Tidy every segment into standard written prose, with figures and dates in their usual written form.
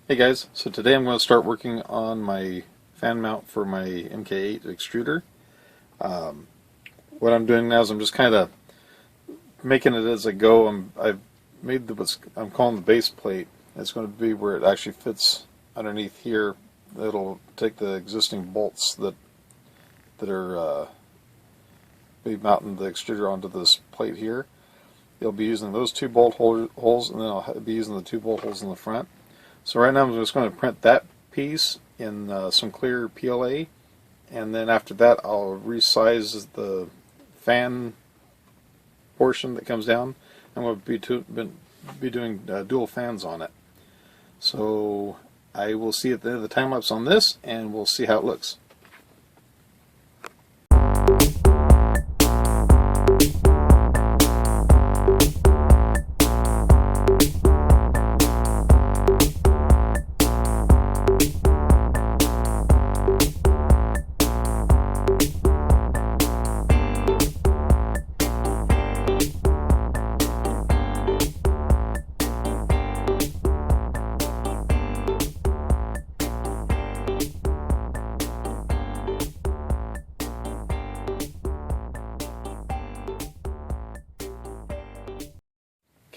Hey guys, so today I'm going to start working on my fan mount for my MK8 extruder. What I'm doing now is I'm just kind of making it as I go. I've made what I'm calling the base plate. It's going to be where it actually fits underneath here. It'll take the existing bolts that are be mounting the extruder onto this plate here. You'll be using those two bolt holes, and then I'll be using the two bolt holes in the front. So right now I'm just going to print that piece in some clear PLA, and then after that I'll resize the fan portion that comes down. I'm going to be doing dual fans on it. So I will see at the end of the time lapse on this, and we'll see how it looks.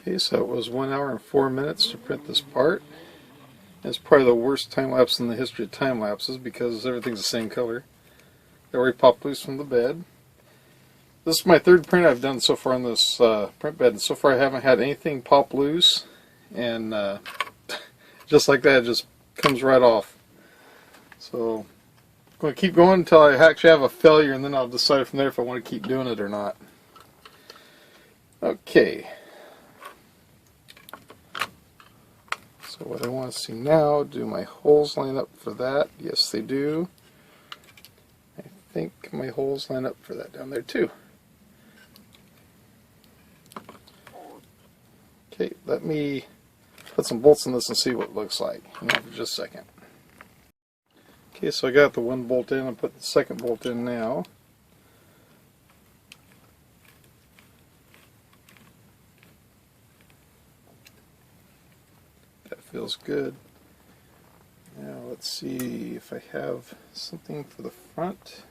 Okay, so it was 1 hour and 4 minutes to print this part. It's probably the worst time lapse in the history of time lapses because everything's the same color. It already popped loose from the bed. This is my third print I've done so far on this print bed, and so far I haven't had anything pop loose, and just like that it just comes right off. So I'm going to keep going until I actually have a failure, and then I'll decide from there if I want to keep doing it or not. Okay. So what I want to see now, do my holes line up for that? Yes, they do. I think my holes line up for that down there too. Okay, let me put some bolts in this and see what it looks like. Hang on for just a second. Okay, so I got the one bolt in. I'll put the second bolt in now. Feels good. Now let's see if I have something for the front.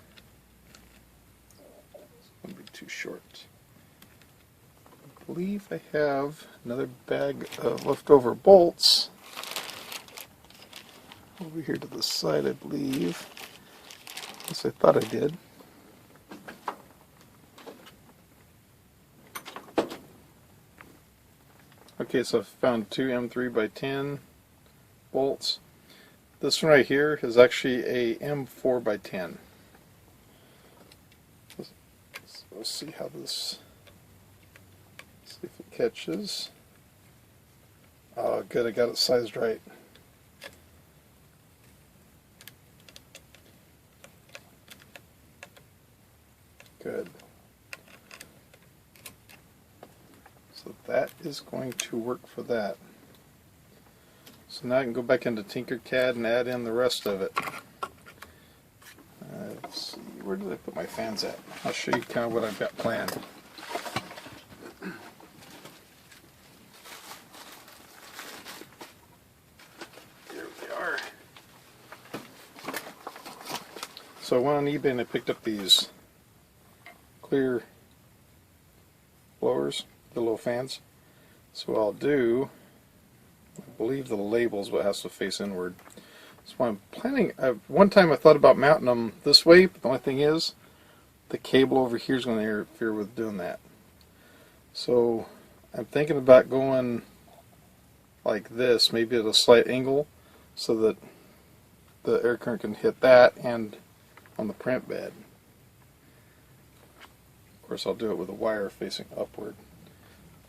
It's going to be too short. I believe I have another bag of leftover bolts over here to the side, I believe. Yes, I thought I did. Okay, so I found two M3 by 10 bolts. This one right here is actually a M4 by 10. Let's see how this, see if it catches. Oh good, I got it sized right. Good. So that is going to work for that. So now I can go back into Tinkercad and add in the rest of it. Let's see, where did I put my fans at? I'll show you kind of what I've got planned. There we are. So I went on eBay and I picked up these clear blowers, the little fans. So what I'll do, I believe the label's what has to face inward. So I'm planning, one time I thought about mounting them this way, but the only thing is the cable over here is going to interfere with doing that. So I'm thinking about going like this, maybe at a slight angle, so that the air current can hit that and on the print bed. Of course I'll do it with a wire facing upward,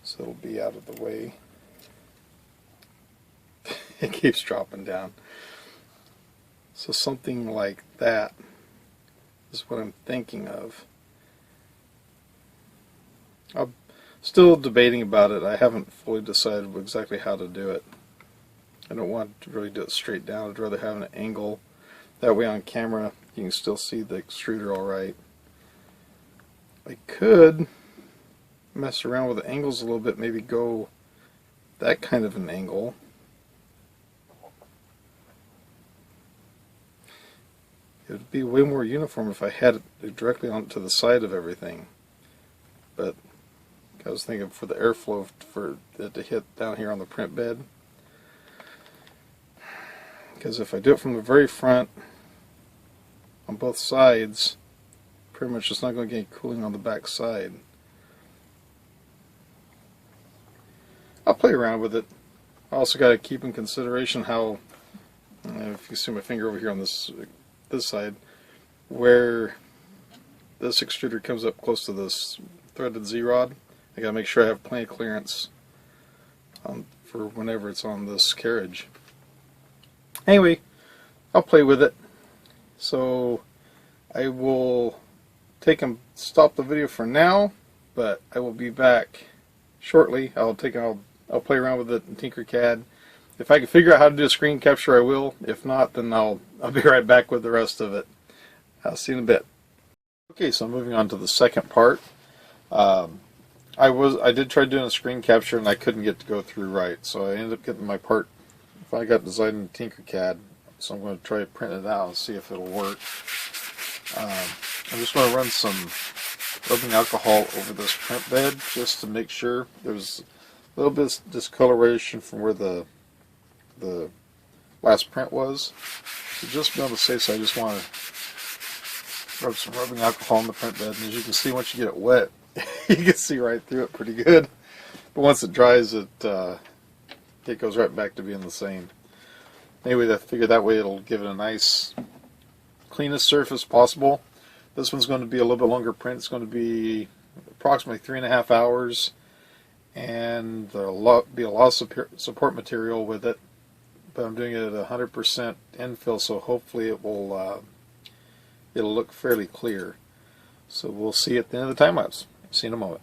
so it'll be out of the way. It keeps dropping down. So something like that is what I'm thinking of. I'm still debating about it. I haven't fully decided exactly how to do it. I don't want to really do it straight down. I'd rather have an angle. That way on camera you can still see the extruder alright. I could mess around with the angles a little bit, maybe go that kind of an angle. It would be way more uniform if I had it directly onto the side of everything. But I was thinking for the airflow for it to hit down here on the print bed. Because if I do it from the very front on both sides, pretty much it's not going to get any cooling on the back side. I'll play around with it. I also got to keep in consideration how, if you see my finger over here on this side, where this extruder comes up close to this threaded Z-rod, I got to make sure I have plenty of clearance for whenever it's on this carriage. Anyway, I'll play with it. So I will stop the video for now, but I will be back shortly. I'll play around with it in Tinkercad. If I can figure out how to do a screen capture, I will. If not, then I'll be right back with the rest of it. I'll see you in a bit. Okay, so moving on to the second part. I did try doing a screen capture and I couldn't get to go through right, so I ended up getting my part. I got designed in Tinkercad, so I'm going to try to print it out and see if it'll work. I'm just going to run some rubbing alcohol over this print bed just to make sure. There's a little bit of discoloration from where the last print was. So just to be on the safe side, I just want to rub some rubbing alcohol on the print bed, and as you can see, once you get it wet, you can see right through it pretty good. But once it dries, it goes right back to being the same. Anyway, I figured that way it'll give it a nice, cleanest surface possible. This one's going to be a little bit longer print. It's going to be approximately 3.5 hours, and there'll be a lot of support material with it. But I'm doing it at 100% infill, so hopefully it'll look fairly clear. So we'll see at the end of the time lapse. See you in a moment.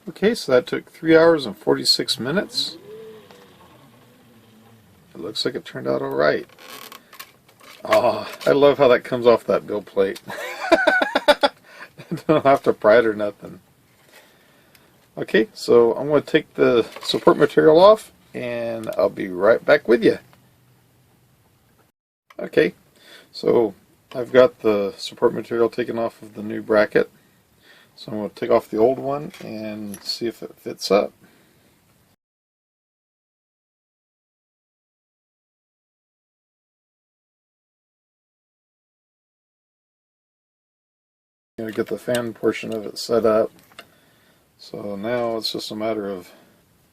Okay, so that took 3 hours and 46 minutes. It looks like it turned out alright. Oh, I love how that comes off that build plate. I don't have to pry it or nothing. Okay, so I'm going to take the support material off and I'll be right back with you. Okay, so I've got the support material taken off of the new bracket. So I'm going to take off the old one and see if it fits up. I'm going to get the fan portion of it set up. So now it's just a matter of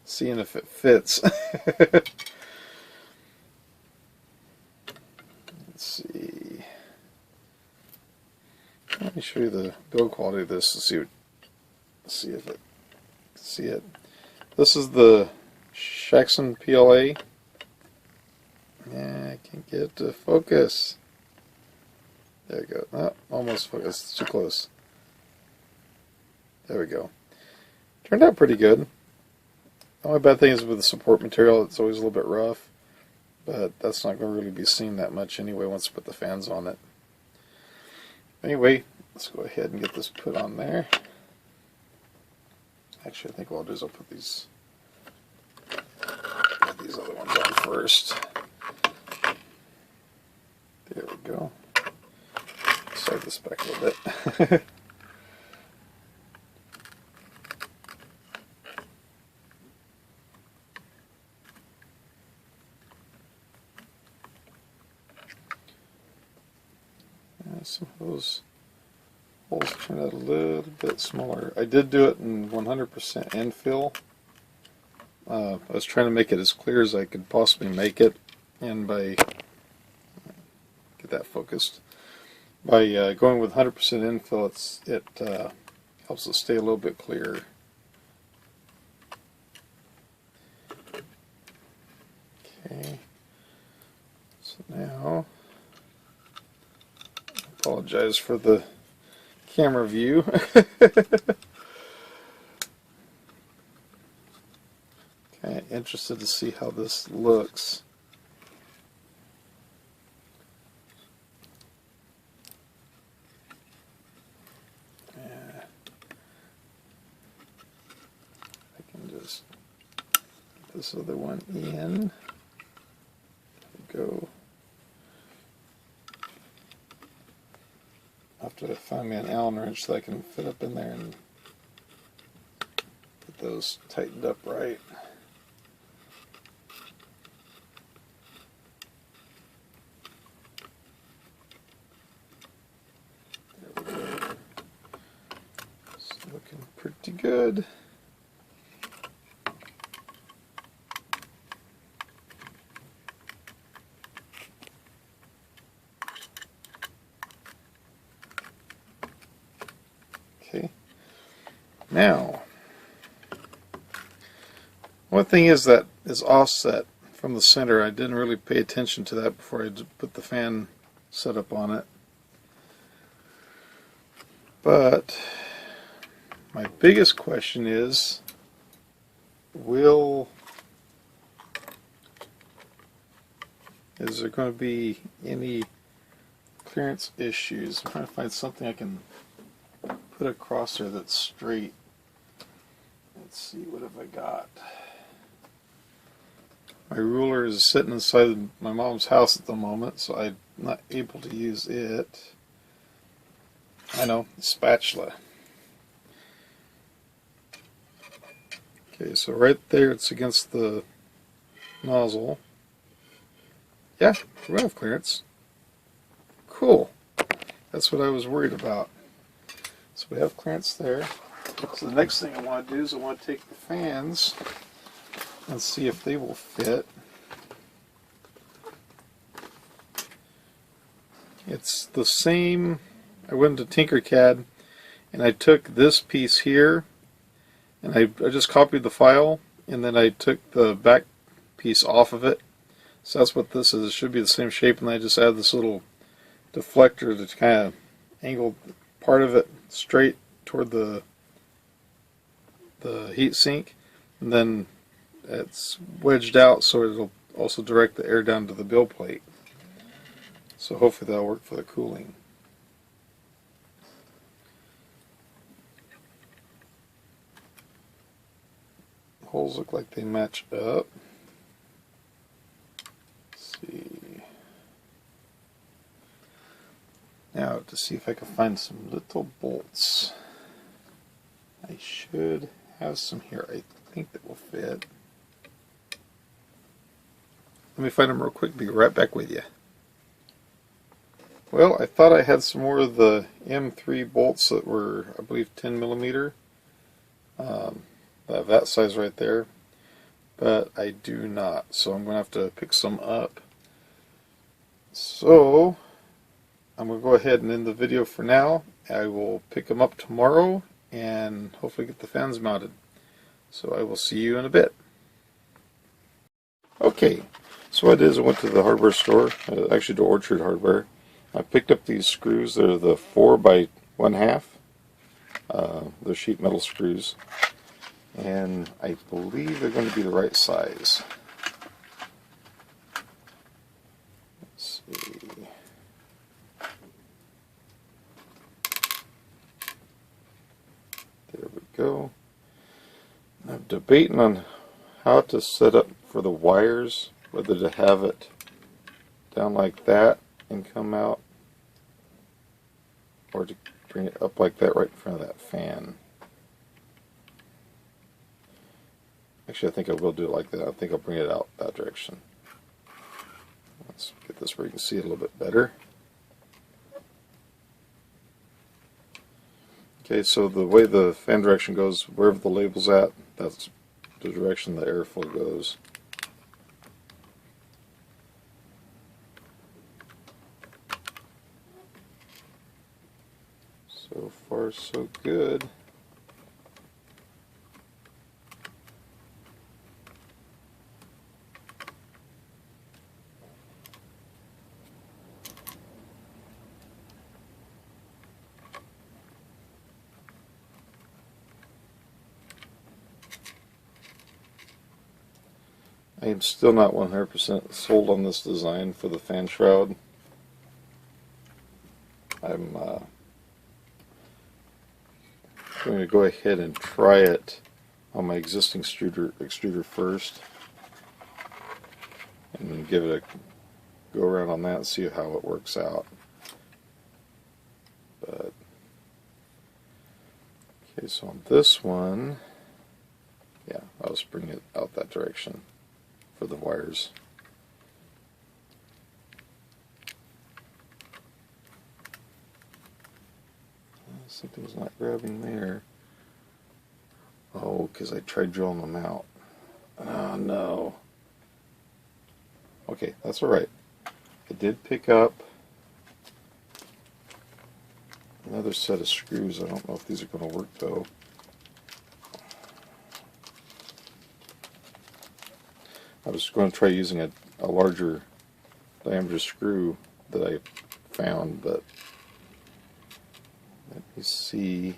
seeing if it fits. Let's see. Let me show you the build quality of this to see if it see it. This is the Shaxson PLA. Yeah, I can't get it to focus. There we go. Oh, almost focused. It's too close. There we go. Turned out pretty good. The only bad thing is with the support material, it's always a little bit rough. But that's not going to really be seen that much anyway once you put the fans on it. Anyway, let's go ahead and get this put on there. Actually, I think what I'll do is I'll put these other ones on first. There we go. Slide this back a little bit. Some of those holes turned out a little bit smaller. I did do it in 100% infill. I was trying to make it as clear as I could possibly make it, and by get that focused, by going with 100% infill, it helps it stay a little bit clearer. Okay, so now. Apologize for the camera view. Okay, interested to see how this looks. Yeah. I can just get this other one in. There we go. I'll have to find me an Allen wrench that I can fit up in there and get those tightened up right. There we go. It's looking pretty good. Okay. Now, one thing is that is offset from the center. I didn't really pay attention to that before I put the fan setup on it. But my biggest question is, is there going to be any clearance issues? I'm trying to find something I can put across there that's straight. Let's see, what have I got? My ruler is sitting inside my mom's house at the moment, so I'm not able to use it. I know, spatula. Okay, so right there it's against the nozzle. Yeah, we have clearance. Cool. That's what I was worried about. So we have clearance there. So the next thing I want to do is I want to take the fans and see if they will fit. It's the same. I went to Tinkercad and I took this piece here and I just copied the file, and then I took the back piece off of it. So that's what this is. It should be the same shape, and I just add this little deflector to kind of angle part of it straight toward the heat sink, and then it's wedged out so it'll also direct the air down to the build plate. So hopefully that'll work for the cooling. The holes look like they match up. Let's see. Now to see if I can find some little bolts. I should have some here. I think that will fit. Let me find them real quick. Be right back with you. Well, I thought I had some more of the M3 bolts that were, I believe, 10 millimeter. That size right there. But I do not. So I'm going to have to pick some up. So I'm going to go ahead and end the video for now. I will pick them up tomorrow and hopefully get the fans mounted. So I will see you in a bit. Okay, so what I did is I went to the hardware store, actually to Orchard Hardware. I picked up these screws. They're the 4 by 1/2. They're sheet metal screws. And I believe they're going to be the right size. Let's see. There we go. I'm debating on how to set up for the wires, whether to have it down like that and come out, or to bring it up like that right in front of that fan. Actually, I think I will do it like that. I think I'll bring it out that direction. Let's get this where you can see it a little bit better. Okay, so the way the fan direction goes, wherever the label's at, that's the direction the airflow goes. So far, so good. I am still not 100% sold on this design for the fan shroud. I'm going to go ahead and try it on my existing extruder first, and then give it a go around on that and see how it works out. But okay, so on this one, yeah, I'll just bring it out that direction for the wires. Something's not grabbing there. Oh, because I tried drilling them out. Oh no. Okay, that's alright. I did pick up another set of screws. I don't know if these are going to work though. I was going to try using a larger diameter screw that I found, but let me see if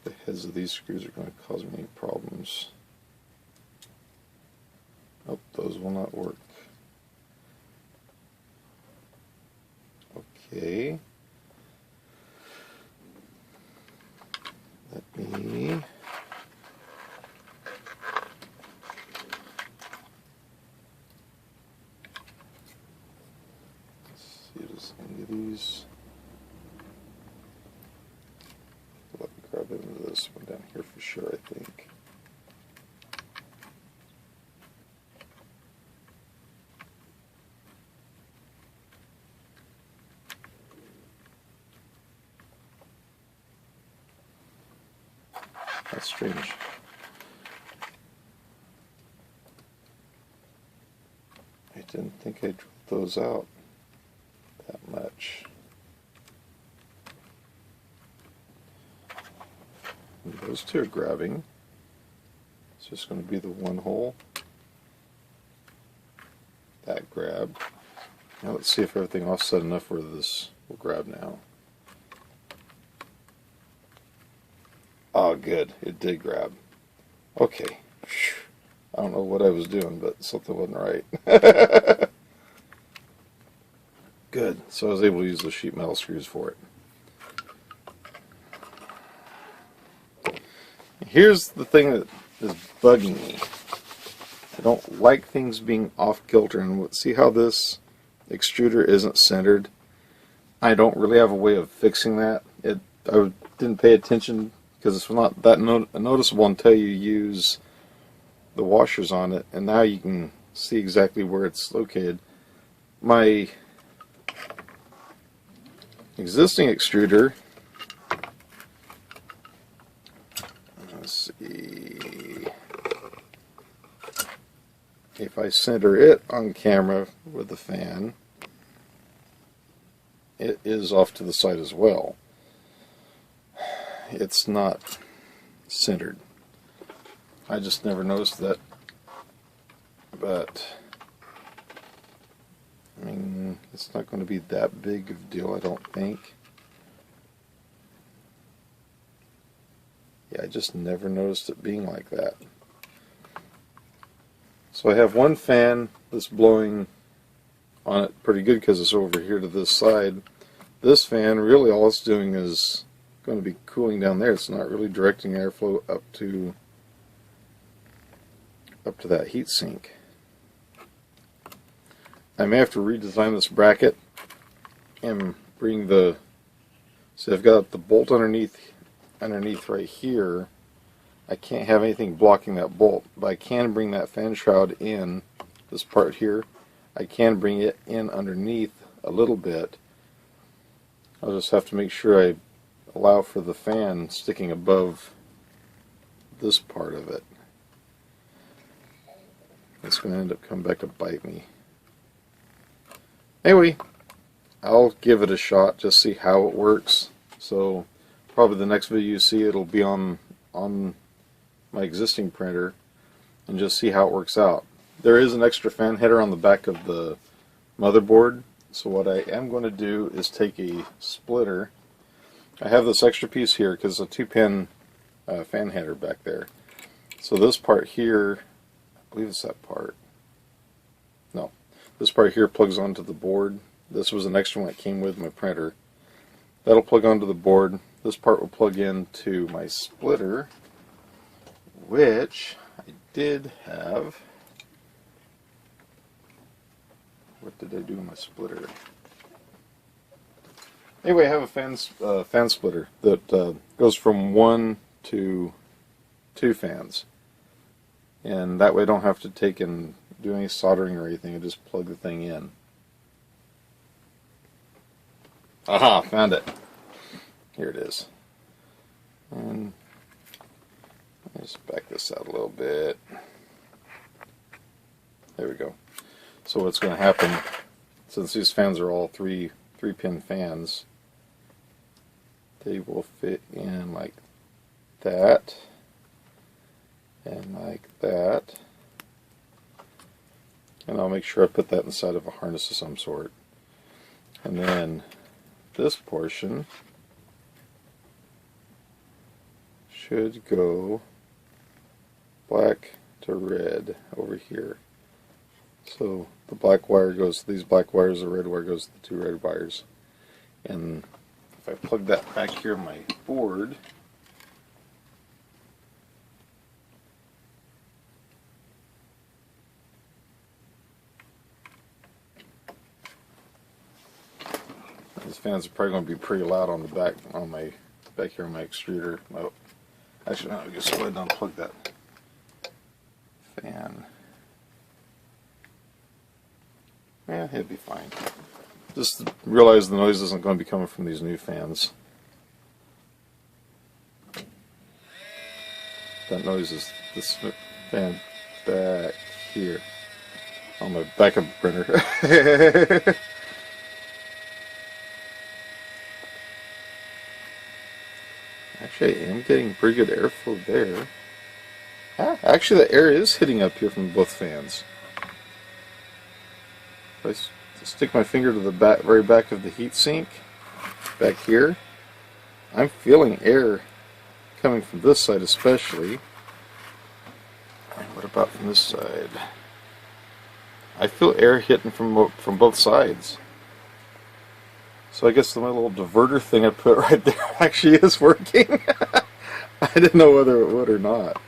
the heads of these screws are going to cause me any problems. Nope, those will not work. Okay. Let me any of these. Let me grab into this one down here for sure, I think. That's strange. I didn't think I drilled those out that much. And those two are grabbing. It's just going to be the one hole. That grabbed. Now let's see if everything offset enough where this will grab now. Oh, good. It did grab. Okay. I don't know what I was doing, but something wasn't right. Good. So I was able to use the sheet metal screws for it. Here's the thing that is bugging me. I don't like things being off kilter. And see how this extruder isn't centered? I don't really have a way of fixing that. I didn't pay attention because it's not that noticeable until you use the washers on it, and now you can see exactly where it's located. My existing extruder, let's see, if I center it on camera with the fan, it is off to the side as well. It's not centered. I just never noticed that, but I mean, it's not going to be that big of a deal, I don't think. Yeah, I just never noticed it being like that. So I have one fan that's blowing on it pretty good because it's over here to this side. This fan, really all it's doing is going to be cooling down there. It's not really directing airflow up to that heat sink. I may have to redesign this bracket and bring the, see, I've got the bolt underneath right here. I can't have anything blocking that bolt, but I can bring that fan shroud in, this part here. I can bring it in underneath a little bit. I'll just have to make sure I allow for the fan sticking above this part of it. It's going to end up coming back to bite me. Anyway, I'll give it a shot, just see how it works. So probably the next video you see, it'll be on my existing printer, and just see how it works out. There is an extra fan header on the back of the motherboard, so what I am going to do is take a splitter. I have this extra piece here because it's a 2-pin fan header back there. So this part here, I believe it's that part. No, this part here plugs onto the board. This was an extra one that came with my printer. That'll plug onto the board. This part will plug into my splitter, which I did have. What did I do with my splitter? Anyway, I have a fan splitter that goes from 1 to 2 fans, and that way I don't have to take and do any soldering or anything. I just plug the thing in. Aha! Found it. Here it is. And let's back this out a little bit. There we go. So what's going to happen, since these fans are all 3-pin fans, they will fit in like that and like that. And I'll make sure I put that inside of a harness of some sort. And then this portion should go black to red over here. So the black wire goes to these black wires, the red wire goes to the 2 red wires. And if I plug that back here on my board, these fans are probably going to be pretty loud on the back, on my back here on my extruder. Oh, actually, no, I just go ahead and unplug that fan. Yeah, it'll be fine. Just realize the noise isn't going to be coming from these new fans. That noise is this fan back here on my backup printer. Actually, I am getting pretty good airflow there. Ah, actually, the air is hitting up here from both fans. If I stick my finger to the very back of the heatsink, back here, I'm feeling air coming from this side especially. And what about from this side? I feel air hitting from both sides. So I guess my little diverter thing I put right there actually is working. I didn't know whether it would or not.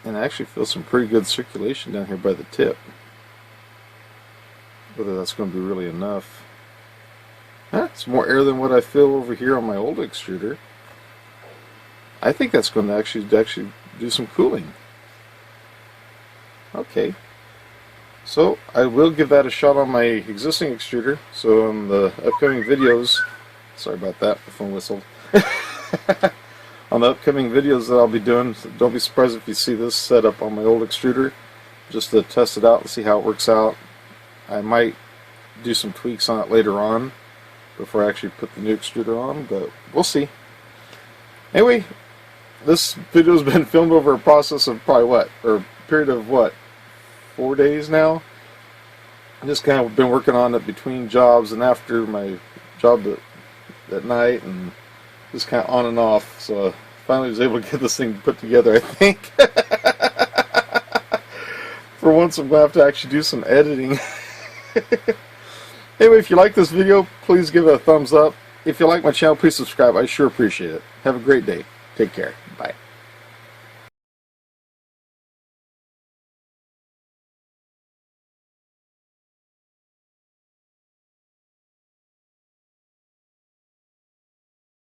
And I actually feel some pretty good circulation down here by the tip. Whether that's going to be really enough. It's more air than what I feel over here on my old extruder. I think that's going to actually do some cooling. Okay. So I will give that a shot on my existing extruder. So in the upcoming videos, sorry about that, the phone whistled. on the upcoming videos that I'll be doing. So don't be surprised if you see this set up on my old extruder, just to test it out and see how it works out. I might do some tweaks on it later on before I actually put the new extruder on, but we'll see. Anyway, this video's been filmed over a process of probably what, or a period of what, 4 days now. I just kind of been working on it between jobs and after my job at night, and just kind of on and off. So I finally was able to get this thing put together, I think. For once, I'm going to have to actually do some editing. Anyway, if you like this video, please give it a thumbs up. If you like my channel, please subscribe. I sure appreciate it. Have a great day. Take care.